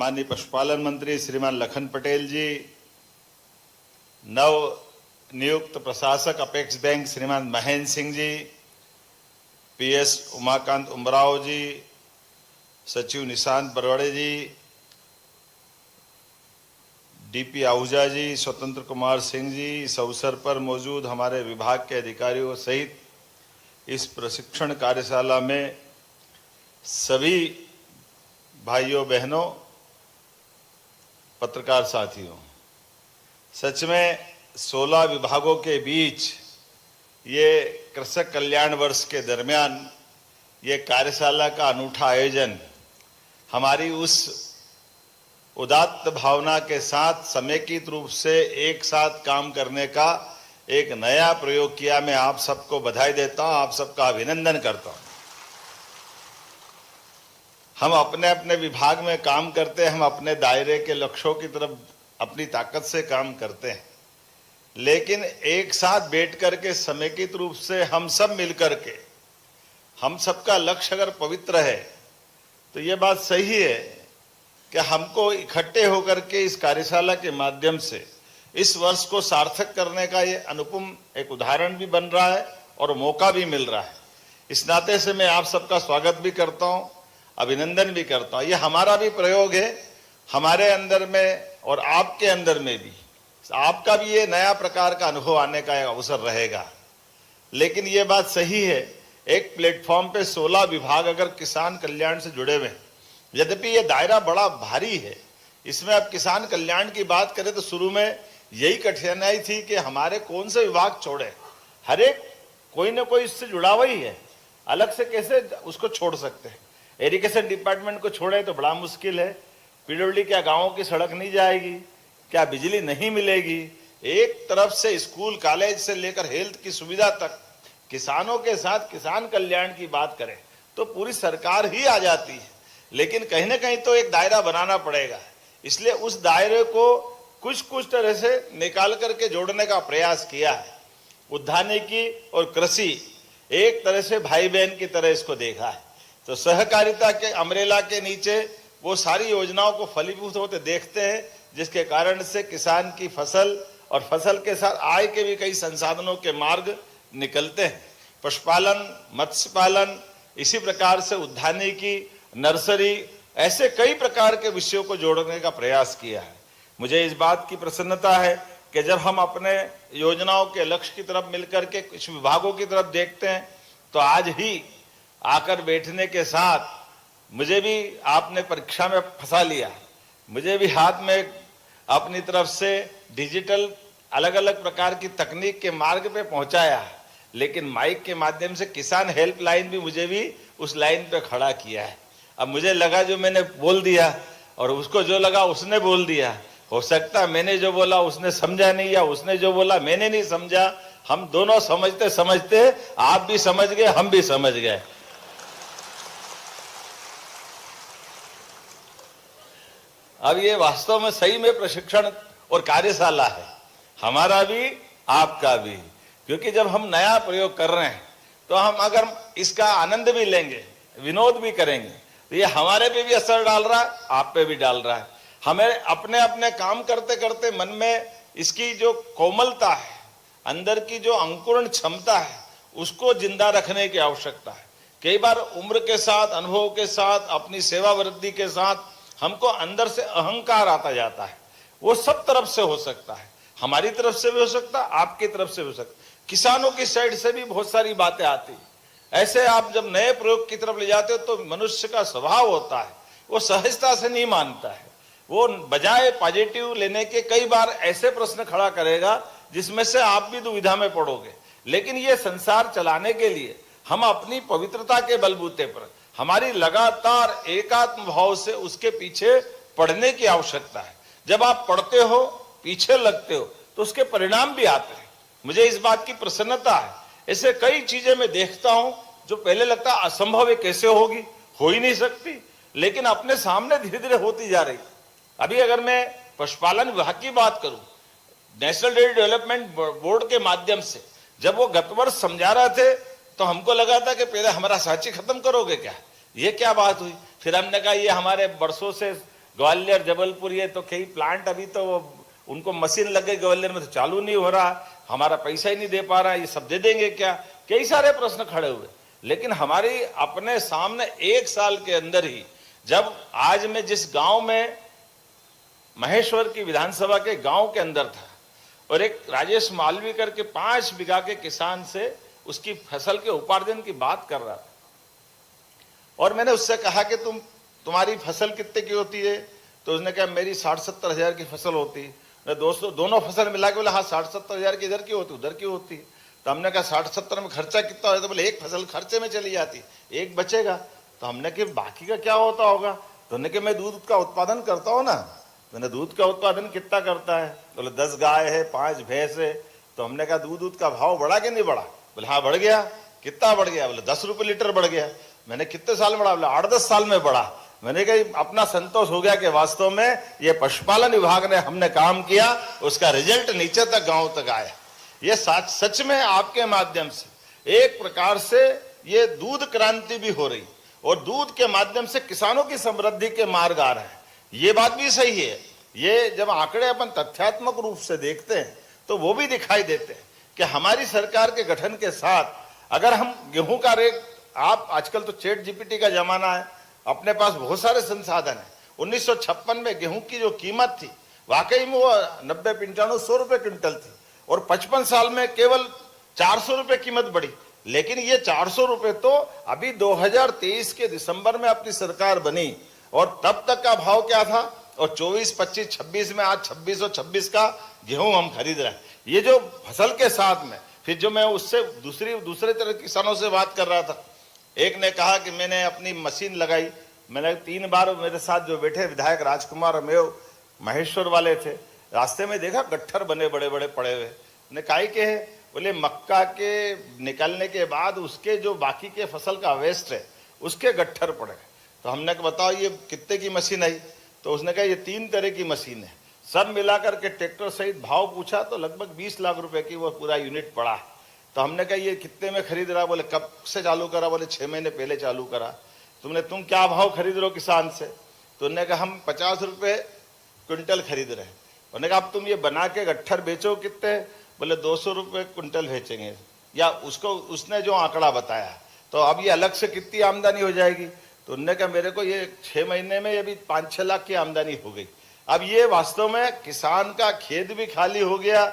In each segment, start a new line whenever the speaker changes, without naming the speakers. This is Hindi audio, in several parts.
माननीय पशुपालन मंत्री श्रीमान लखन पटेल जी, नव नियुक्त प्रशासक अपेक्स बैंक श्रीमान महेंद्र सिंह जी, पीएस उमाकांत उमराव जी, सचिव निशांत बरवड़े जी, डीपी आहूजा जी, स्वतंत्र कुमार सिंह जी, इस अवसर पर मौजूद हमारे विभाग के अधिकारियों सहित इस प्रशिक्षण कार्यशाला में सभी भाइयों बहनों, पत्रकार साथियों, सच में 16 विभागों के बीच ये कृषक कल्याण वर्ष के दरमियान ये कार्यशाला का अनूठा आयोजन हमारी उस उदात्त भावना के साथ समेकित रूप से एक साथ काम करने का एक नया प्रयोग किया। मैं आप सबको बधाई देता हूं, आप सबका अभिनंदन करता हूं। हम अपने अपने विभाग में काम करते हैं, हम अपने दायरे के लक्ष्यों की तरफ अपनी ताकत से काम करते हैं, लेकिन एक साथ बैठ करके समेकित रूप से हम सब मिलकर के हम सबका लक्ष्य अगर पवित्र है तो ये बात सही है कि हमको इकट्ठे होकर के इस कार्यशाला के माध्यम से इस वर्ष को सार्थक करने का ये अनुपम एक उदाहरण भी बन रहा है और मौका भी मिल रहा है। इस नाते से मैं आप सबका स्वागत भी करता हूं, अभिनंदन भी करता हूं। ये हमारा भी प्रयोग है, हमारे अंदर में और आपके अंदर में भी, आपका भी ये नया प्रकार का अनुभव आने का एक अवसर रहेगा। लेकिन ये बात सही है, एक प्लेटफॉर्म पे 16 विभाग अगर किसान कल्याण से जुड़े हुए, यद्यपि ये दायरा बड़ा भारी है, इसमें अब किसान कल्याण की बात करें तो शुरू में यही कठिनाई थी कि हमारे कौन से विभाग छोड़े। हर एक कोई ना कोई इससे जुड़ा हुआ ही है, अलग से कैसे उसको छोड़ सकते हैं। इरिगेशन डिपार्टमेंट को छोड़े तो बड़ा मुश्किल है। पीडब्ल्यूडी क्या गाँवों की सड़क नहीं जाएगी, क्या बिजली नहीं मिलेगी। एक तरफ से स्कूल कॉलेज से लेकर हेल्थ की सुविधा तक किसानों के साथ किसान कल्याण की बात करें तो पूरी सरकार ही आ जाती है। लेकिन कहीं ना कहीं तो एक दायरा बनाना पड़ेगा, इसलिए उस दायरे को कुछ तरह से निकाल करके जोड़ने का प्रयास किया है। उद्यानिकी और कृषि एक तरह से भाई बहन की तरह इसको देखा है, तो सहकारिता के अम्ब्रेला के नीचे वो सारी योजनाओं को फलीभूत होते देखते हैं, जिसके कारण से किसान की फसल और फसल के साथ आय के भी कई संसाधनों के मार्ग निकलते हैं। पशुपालन, मत्स्य पालन, इसी प्रकार से उद्यानिकी, नर्सरी, ऐसे कई प्रकार के विषयों को जोड़ने का प्रयास किया है। मुझे इस बात की प्रसन्नता है कि जब हम अपने योजनाओं के लक्ष्य की तरफ मिलकर के कुछ विभागों की तरफ देखते हैं तो आज ही आकर बैठने के साथ मुझे भी आपने परीक्षा में फंसा लिया, मुझे भी हाथ में अपनी तरफ से डिजिटल अलग अलग प्रकार की तकनीक के मार्ग पे पहुंचाया, लेकिन माइक के माध्यम से किसान हेल्पलाइन भी मुझे भी उस लाइन पे खड़ा किया है। अब मुझे लगा जो मैंने बोल दिया और उसको जो लगा उसने बोल दिया, हो सकता मैंने जो बोला उसने समझा नहीं या उसने जो बोला मैंने नहीं समझा। हम दोनों समझते समझते आप भी समझ गए, हम भी समझ गए। अब ये वास्तव में सही में प्रशिक्षण और कार्यशाला है, हमारा भी आपका भी, क्योंकि जब हम नया प्रयोग कर रहे हैं तो हम अगर इसका आनंद भी लेंगे, विनोद भी करेंगे, तो ये हमारे पे भी असर डाल रहा है, आप पे भी डाल रहा है। हमें अपने अपने काम करते करते मन में इसकी जो कोमलता है, अंदर की जो अंकुरण क्षमता है, उसको जिंदा रखने की आवश्यकता है। कई बार उम्र के साथ, अनुभव के साथ, अपनी सेवा वृद्धि के साथ हमको अंदर से अहंकार आता जाता है। वो सब तरफ से हो सकता है, हमारी तरफ से भी हो सकता है, आपकी तरफ से भी हो सकता है, किसानों की साइड से भी बहुत सारी बातें आती है। ऐसे आप जब नए प्रयोग की तरफ ले जाते हो तो मनुष्य का स्वभाव होता है, वो सहजता से नहीं मानता है। वो बजाय पॉजिटिव लेने के कई बार ऐसे प्रश्न खड़ा करेगा जिसमें से आप भी दुविधा में पड़ोगे। लेकिन ये संसार चलाने के लिए हम अपनी पवित्रता के बलबूते पर, हमारी लगातार एकात्म भाव से उसके पीछे पढ़ने की आवश्यकता है। जब आप पढ़ते हो, पीछे लगते हो, तो उसके परिणाम भी आते हैं। मुझे इस बात की प्रसन्नता है। ऐसे कई चीजें मैं देखता हूं जो पहले लगता असंभव है, कैसे होगी, हो ही नहीं सकती, लेकिन अपने सामने धीरे धीरे होती जा रही। अभी अगर मैं पशुपालन विभाग की बात करूं, नेशनल डेयरी डेवलपमेंट बोर्ड के माध्यम से जब वो गत वर्ष समझा रहे थे तो हमको लगा था कि पहले हमारा सांची खत्म करोगे क्या, ये क्या बात हुई। फिर हमने कहा ये हमारे वर्षों से ग्वालियर जबलपुर ये तो कई प्लांट अभी तो उनको मशीन लग गई ग्वालियर में, तो चालू नहीं हो रहा, हमारा पैसा ही नहीं दे पा रहा, ये सब दे देंगे क्या, कई सारे प्रश्न खड़े हुए। लेकिन हमारी अपने सामने 1 साल के अंदर ही, जब आज मैं जिस गांव में महेश्वर की विधानसभा के गांव के अंदर था और एक राजेश मालवीकर के 5 बीघा के किसान से उसकी फसल के उपार्जन की बात कर रहा था, और मैंने उससे कहा कि तुम्हारी फसल कितने की होती है, तो उसने कहा मेरी 60-70 हजार की फसल होती है। दोस्तों दोनों फसल मिला के बोला हाँ 60-70 हजार की इधर की होती उधर की होती है। तो हमने कहा 60-70 में खर्चा कितना होता है, तो बोले एक फसल खर्चे में चली जाती, एक बचेगा। तो हमने कहा बाकी का क्या होता होगा, तो हमने कहा मैं दूध का उत्पादन करता हूँ ना। मैंने दूध का उत्पादन कितना करता है, बोले 10 गाय है 5 भैंस है। तो हमने कहा दूध का भाव बढ़ा कि नहीं बढ़ा, बोले हाँ बढ़ गया। कितना बढ़ गया, बोले 10 रुपये लीटर बढ़ गया। मैंने कितने साल बढ़ा, बोले 8-10 साल में बढ़ा। मैंने कहा अपना संतोष हो गया कि वास्तव में ये पशुपालन विभाग ने हमने काम किया, उसका रिजल्ट नीचे तक गांव तक आया। ये सच में आपके माध्यम से एक प्रकार से ये दूध क्रांति भी हो रही, और दूध के माध्यम से किसानों की समृद्धि के मार्ग आ रहे हैं, ये बात भी सही है। ये जब आंकड़े अपन तथ्यात्मक रूप से देखते हैं तो वो भी दिखाई देते हैं कि हमारी सरकार के गठन के साथ अगर हम गेहूं का रेट, आप आजकल तो चैट जीपीटी का जमाना है, अपने पास बहुत सारे संसाधन है। 1956 में गेहूं की जो कीमत थी वाकई में वो 90-95-100 रुपए क्विंटल थी, और 55 साल में केवल 400 रुपए कीमत बढ़ी। लेकिन ये 400 रुपए तो अभी 2023 के दिसंबर में अपनी सरकार बनी, और तब तक का भाव क्या था, और 24, 25, 26 में आज 2626 का गेहूं हम खरीद रहे हैं। ये जो फसल के साथ में फिर जो मैं उससे दूसरे तरह किसानों से बात कर रहा था, एक ने कहा कि मैंने अपनी मशीन लगाई। मैंने 3 बार मेरे साथ जो बैठे विधायक राजकुमार अमेव महेश्वर वाले थे, रास्ते में देखा गट्ठर बने बड़े बड़े पड़े हुए। ने काहे के है, बोले मक्का के निकलने के बाद उसके जो बाकी के फसल का वेस्ट है उसके गट्ठर पड़े। तो हमने कहा बताओ ये कितने की मशीन आई, तो उसने कहा ये 3 तरह की मशीन है, सब मिलाकर के ट्रैक्टर सहित भाव पूछा तो लगभग 20 लाख रुपए की वो पूरा यूनिट पड़ा। तो हमने कहा ये कितने में खरीद रहा, बोले कब से चालू करा, बोले 6 महीने पहले चालू करा। तुम क्या भाव खरीद रहे हो किसान से, तो उन्होंने कहा हम 50 रुपये क्विंटल खरीद रहे हैं। उन्होंने कहा अब तुम ये बना के गट्ठर बेचो कितने, बोले 200 रुपये क्विंटल बेचेंगे, या उसने जो आंकड़ा बताया। तो अब ये अलग से कितनी आमदनी हो जाएगी, तो उन्होंने कहा मेरे को ये 6 महीने में ये भी 5-6 लाख की आमदनी हो गई। अब ये वास्तव में किसान का खेत भी खाली हो गया,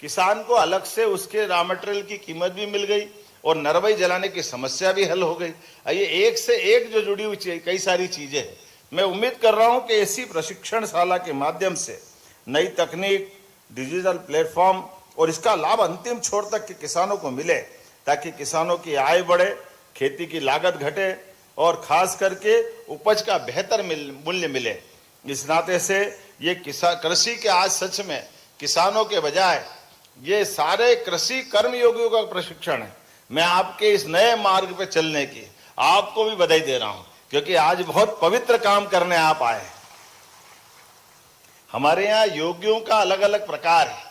किसान को अलग से उसके रॉ मटेरियल की कीमत भी मिल गई, और नरवाई जलाने की समस्या भी हल हो गई। ये एक से एक जो जुड़ी हुई कई सारी चीजें हैं। मैं उम्मीद कर रहा हूं कि ऐसी प्रशिक्षणशाला के माध्यम से नई तकनीक, डिजिटल प्लेटफॉर्म और इसका लाभ अंतिम छोर तक के किसानों को मिले, ताकि किसानों की आय बढ़े, खेती की लागत घटे और खास करके उपज का बेहतर मूल्य मिले। इस नाते से ये कृषि के आज सच में किसानों के बजाय ये सारे कृषि कर्मयोगियों का प्रशिक्षण है। मैं आपके इस नए मार्ग पे चलने की आपको भी बधाई दे रहा हूं, क्योंकि आज बहुत पवित्र काम करने आप आए हैं। हमारे यहाँ योगियों का अलग अलग प्रकार है,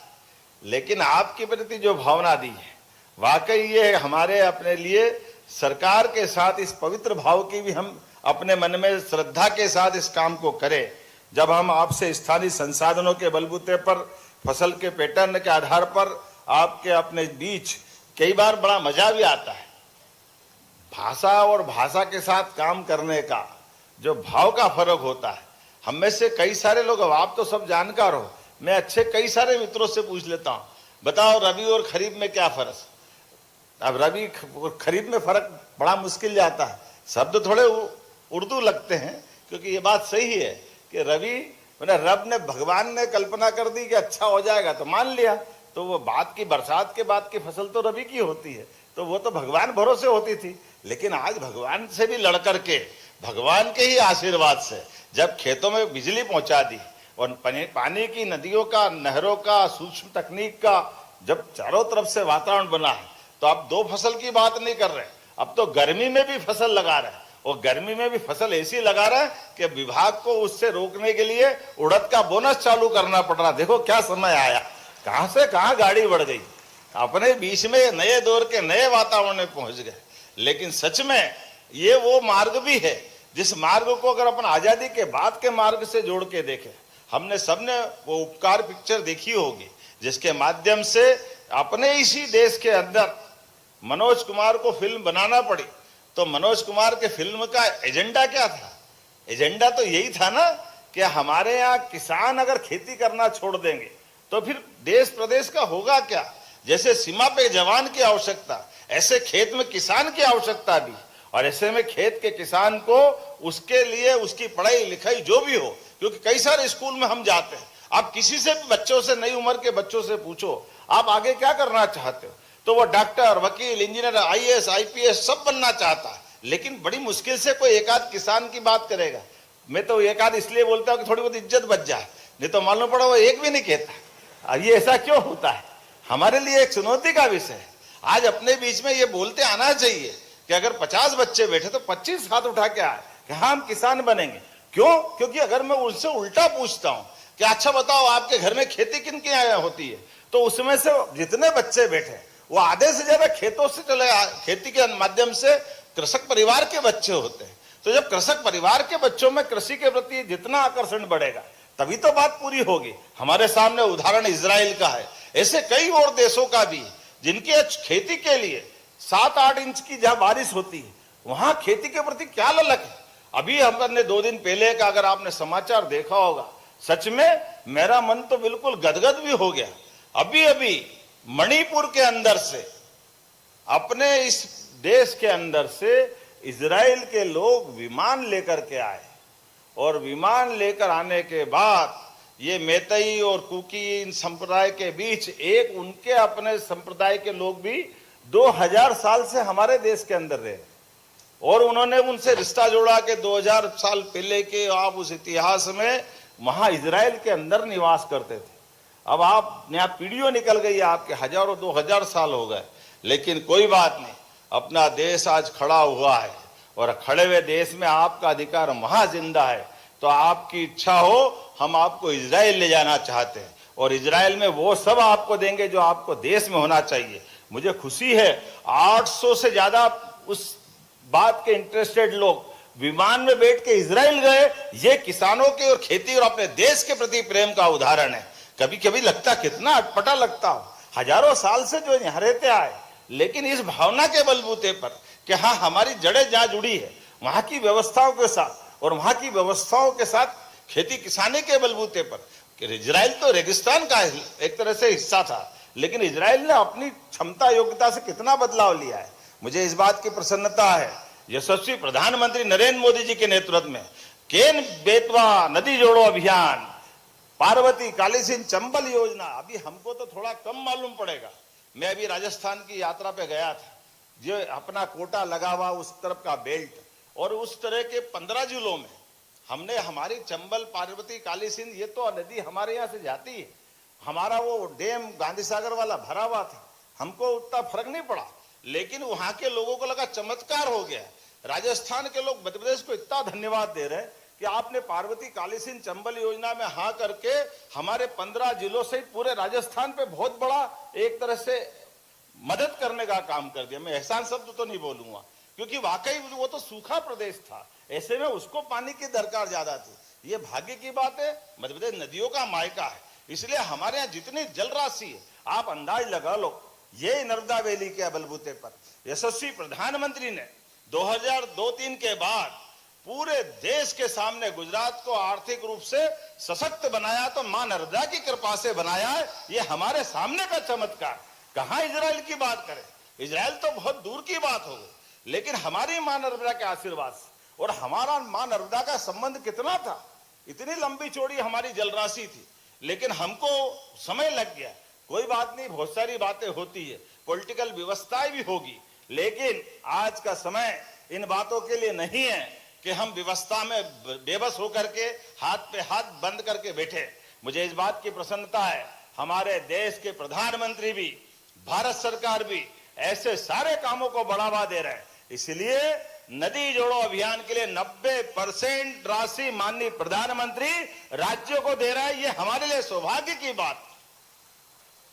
लेकिन आपके प्रति जो भावना दी है वाकई ये हमारे अपने लिए सरकार के साथ इस पवित्र भाव की भी हम अपने मन में श्रद्धा के साथ इस काम को करें। जब हम आपसे स्थानीय संसाधनों के बलबूते पर, फसल के पैटर्न के आधार पर आपके अपने बीच कई बार बड़ा मजा भी आता है। भाषा और भाषा के साथ काम करने का जो भाव का फर्क होता है, हम में से कई सारे लोग, अब आप तो सब जानकार हो, मैं अच्छे कई सारे मित्रों से पूछ लेता हूं, बताओ रबी और खरीफ में क्या फर्क। अब रबी और खरीफ में फर्क बड़ा मुश्किल जाता है, शब्द थोड़े उर्दू लगते हैं, क्योंकि ये बात सही है कि रबी मैंने रब ने, भगवान ने कल्पना कर दी कि अच्छा हो जाएगा तो मान लिया, तो वो बात की बरसात के बाद की फसल तो रबी की होती है, तो वो तो भगवान भरोसे होती थी। लेकिन आज भगवान से भी लड़ करके, भगवान के ही आशीर्वाद से जब खेतों में बिजली पहुंचा दी और पानी की नदियों का, नहरों का, सूक्ष्म तकनीक का जब चारों तरफ से वातावरण बना है, तो अब 2 फसल की बात नहीं कर रहे, अब तो गर्मी में भी फसल लगा रहे हैं, और गर्मी में भी फसल ऐसी लगा रहा है कि विभाग को उससे रोकने के लिए उड़द का बोनस चालू करना पड़ रहा। देखो क्या समय आया, कहां से कहां गाड़ी बढ़ गई, अपने बीच में नए दौर के नए वातावरण में पहुंच गए। लेकिन सच में ये वो मार्ग भी है जिस मार्ग को अगर अपन आजादी के बाद के मार्ग से जोड़ के देखें, हमने सबने वो उपकार पिक्चर देखी होगी, जिसके माध्यम से अपने इसी देश के अंदर मनोज कुमार को फिल्म बनाना पड़ी। तो मनोज कुमार के फिल्म का एजेंडा क्या था? एजेंडा तो यही था ना कि हमारे यहाँ किसान अगर खेती करना छोड़ देंगे तो फिर देश प्रदेश का होगा क्या? जैसे सीमा पे जवान की आवश्यकता, ऐसे खेत में किसान की आवश्यकता भी। और ऐसे में खेत के किसान को उसके लिए उसकी पढ़ाई लिखाई जो भी हो, क्योंकि कई सारे स्कूल में हम जाते हैं, आप किसी से भी बच्चों से, नई उम्र के बच्चों से पूछो आप आगे क्या करना चाहते हो, तो वो डॉक्टर, वकील, इंजीनियर, आईएएस, आईपीएस सब बनना चाहता है। लेकिन बड़ी मुश्किल से कोई एक आध किसान की बात करेगा। मैं तो एक आध इसलिए बोलता हूँ कि थोड़ी बहुत इज्जत बच जाए, नहीं तो मालूम पड़ा वो एक भी नहीं कहता। अब ये ऐसा क्यों होता है? हमारे लिए एक चुनौती का विषय है। आज अपने बीच में ये बोलते आना चाहिए कि अगर 50 बच्चे बैठे तो 25 हाथ उठा के आए कि हाँ हम किसान बनेंगे। क्यों? क्योंकि अगर मैं उनसे उल्टा पूछता हूं कि अच्छा बताओ आपके घर में खेती किन की होती है, तो उसमें से जितने बच्चे बैठे वो आधे से ज्यादा खेतों से चले, खेती के माध्यम से कृषक परिवार के बच्चे होते हैं। तो जब कृषक परिवार के बच्चों में कृषि के प्रति जितना आकर्षण बढ़ेगा तभी तो बात पूरी होगी। हमारे सामने उदाहरण इजराइल का है, ऐसे कई और देशों का भी जिनके खेती के लिए 7-8 इंच की जहां बारिश होती है वहां खेती के प्रति क्या ललक है। अभी हमने 2 दिन पहले का अगर आपने समाचार देखा होगा, सच में मेरा मन तो बिल्कुल गदगद भी हो गया। अभी अभी मणिपुर के अंदर से, अपने इस देश के अंदर से इजराइल के लोग विमान लेकर के आए, और विमान लेकर आने के बाद ये मैतई और कुकी इन संप्रदाय के बीच एक उनके अपने संप्रदाय के लोग भी 2000 साल से हमारे देश के अंदर रहे, और उन्होंने उनसे रिश्ता जोड़ा कि 2000 साल पहले के आप उस इतिहास में वहां इजराइल के अंदर निवास करते थे। अब आप यहाँ पीढ़ियों निकल गई, आपके हजारों 2000 साल हो गए, लेकिन कोई बात नहीं, अपना देश आज खड़ा हुआ है और खड़े हुए देश में आपका अधिकार वहां जिंदा है। तो आपकी इच्छा हो हम आपको इजराइल ले जाना चाहते हैं, और इजराइल में वो सब आपको देंगे जो आपको देश में होना चाहिए। मुझे खुशी है 800 से ज्यादा उस बात के इंटरेस्टेड लोग विमान में बैठ के इजराइल गए। ये किसानों के और खेती और अपने देश के प्रति प्रेम का उदाहरण है। कभी कभी लगता कितना अटपटा लगता हो, हजारों साल से जो यहाँ रहते आए, लेकिन इस भावना के बलबूते पर कि हाँ हमारी जड़ें जहां जुड़ी है वहां की व्यवस्थाओं के साथ, और वहां की व्यवस्थाओं के साथ खेती किसानी के बलबूते पर, कि इजराइल तो रेगिस्तान का एक तरह से हिस्सा था, लेकिन इजराइल ने अपनी क्षमता योग्यता से कितना बदलाव लिया है। मुझे इस बात की प्रसन्नता है, यशस्वी प्रधानमंत्री नरेंद्र मोदी जी के नेतृत्व में केन बेतवा नदी जोड़ो अभियान, पार्वती कालीसिंध चंबल योजना, अभी हमको तो थोड़ा कम मालूम पड़ेगा। मैं अभी राजस्थान की यात्रा पे गया था, जो अपना कोटा लगा हुआ उस तरफ का बेल्ट, और उस तरह के 15 जिलों में हमने हमारी चंबल, पार्वती, कालीसिंध, ये तो नदी हमारे यहाँ से जाती है। हमारा वो डैम गांधी सागर वाला भरा हुआ था, हमको उतना फर्क नहीं पड़ा, लेकिन वहां के लोगों को लगा चमत्कार हो गया। राजस्थान के लोग मध्य प्रदेश को इतना धन्यवाद दे रहे हैं कि आपने पार्वती कालीसिंध चंबल योजना में हाँ करके हमारे 15 जिलों से पूरे राजस्थान पे बहुत बड़ा एक तरह से मदद करने का काम कर दिया। मैं एहसान शब्द तो नहीं बोलूंगा, क्योंकि वाकई वो तो सूखा प्रदेश था, ऐसे में उसको पानी की दरकार ज्यादा थी। ये भाग्य की बात है, मध्य प्रदेश नदियों का मायका है, इसलिए हमारे यहाँ जितनी जल राशि है आप अंदाज लगा लो। ये नर्मदा वैली के बलबूते पर यशस्वी प्रधानमंत्री ने 2002-3 के बाद पूरे देश के सामने गुजरात को आर्थिक रूप से सशक्त बनाया, तो मां नर्मदा की कृपा से बनाया है। ये हमारे सामने का चमत्कार। कहां इजराइल की बात करें, इजराइल तो बहुत दूर की बात हो गई, लेकिन हमारी मां नर्मदा के आशीर्वाद से, और हमारा मां नर्मदा का संबंध कितना था, इतनी लंबी चौड़ी हमारी जलराशि थी, लेकिन हमको समय लग गया। कोई बात नहीं, बहुत सारी बातें होती है, पॉलिटिकल व्यवस्थाएं भी होगी, लेकिन आज का समय इन बातों के लिए नहीं है कि हम व्यवस्था में बेबस होकर के हाथ पे हाथ बंद करके बैठे। मुझे इस बात की प्रसन्नता है, हमारे देश के प्रधानमंत्री भी, भारत सरकार भी ऐसे सारे कामों को बढ़ावा दे रहे हैं। इसलिए नदी जोड़ो अभियान के लिए 90% राशि माननीय प्रधानमंत्री राज्यों को दे रहा है। ये हमारे लिए सौभाग्य की बात,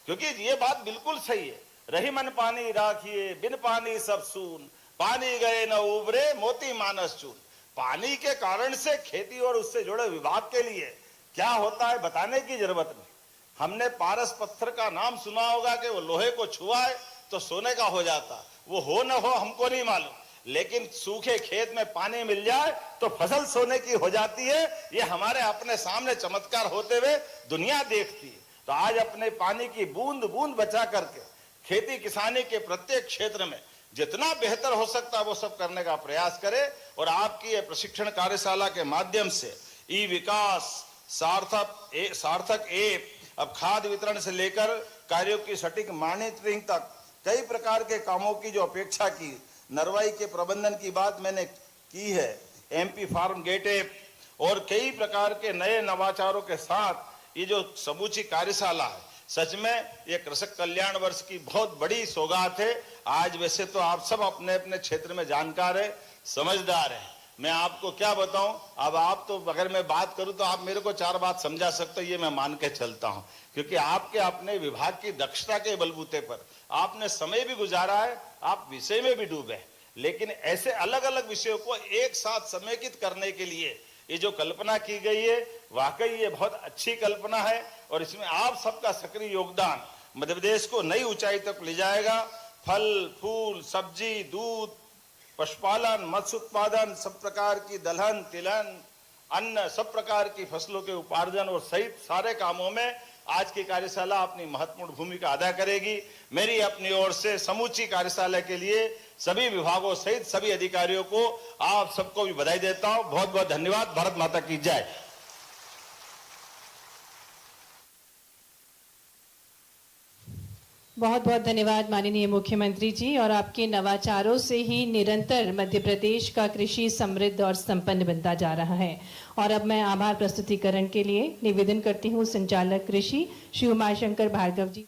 क्योंकि ये बात बिल्कुल सही है। रही मन पानी राखिए, बिन पानी सब सून, पानी गए न उबरे मोती मानस चून। पानी के कारण से खेती और उससे जुड़े विभाग के लिए क्या होता है बताने की जरूरत नहीं। हमने पारस पत्थर का नाम सुना होगा कि वो लोहे को छुआए तो सोने का हो जाता, वो हो न हो हमको नहीं मालूम, लेकिन सूखे खेत में पानी मिल जाए तो फसल सोने की हो जाती है। ये हमारे अपने सामने चमत्कार होते हुए दुनिया देखती है। तो आज अपने पानी की बूंद बूंद बचा करके खेती किसानी के प्रत्येक क्षेत्र में जितना बेहतर हो सकता है वो सब करने का प्रयास करें। और आपकी ये प्रशिक्षण कार्यशाला के माध्यम से ई विकास, सार्थक ऐप, अब खाद वितरण से लेकर कार्यों की सटीक मॉनिटरिंग तक कई प्रकार के कामों की जो अपेक्षा की, नरवाई के प्रबंधन की बात मैंने की है, एमपी फार्म गेट ऐप और कई प्रकार के नए नवाचारों के साथ ये जो समूची कार्यशाला है, सच में ये कृषक कल्याण वर्ष की बहुत बड़ी सौगात है। आज वैसे तो आप सब अपने अपने क्षेत्र में जानकार है, समझदार है, मैं आपको क्या बताऊं। अब आप तो अगर मैं बात करूं तो आप मेरे को 4 बात समझा सकते हो, ये मैं मान के चलता हूं, क्योंकि आपके अपने विभाग की दक्षता के बलबूते पर आपने समय भी गुजारा है, आप विषय में भी डूबे। लेकिन ऐसे अलग अलग विषयों को एक साथ समेकित करने के लिए ये जो कल्पना की गई है, वाकई ये बहुत अच्छी कल्पना है और इसमें आप सबका सक्रिय योगदान मध्य प्रदेश को नई ऊंचाई तक ले जाएगा। फल, फूल, सब्जी, दूध, पशुपालन, मत्स्य उत्पादन, सब प्रकार की दलहन, तिलहन, अन्न, सब प्रकार की फसलों के उपार्जन और सहित सारे कामों में आज की कार्यशाला अपनी महत्वपूर्ण भूमिका अदा करेगी। मेरी अपनी ओर से समूची कार्यशाला के लिए सभी विभागों सहित सभी अधिकारियों को, आप सबको भी बधाई देता हूं। बहुत बहुत धन्यवाद। भारत माता की जय।
बहुत बहुत धन्यवाद माननीय मुख्यमंत्री जी। और आपके नवाचारों से ही निरंतर मध्य प्रदेश का कृषि समृद्ध और संपन्न बनता जा रहा है। और अब मैं आभार प्रस्तुतिकरण के लिए निवेदन करती हूँ संचालक कृषि श्री उमाशंकर भार्गव जी।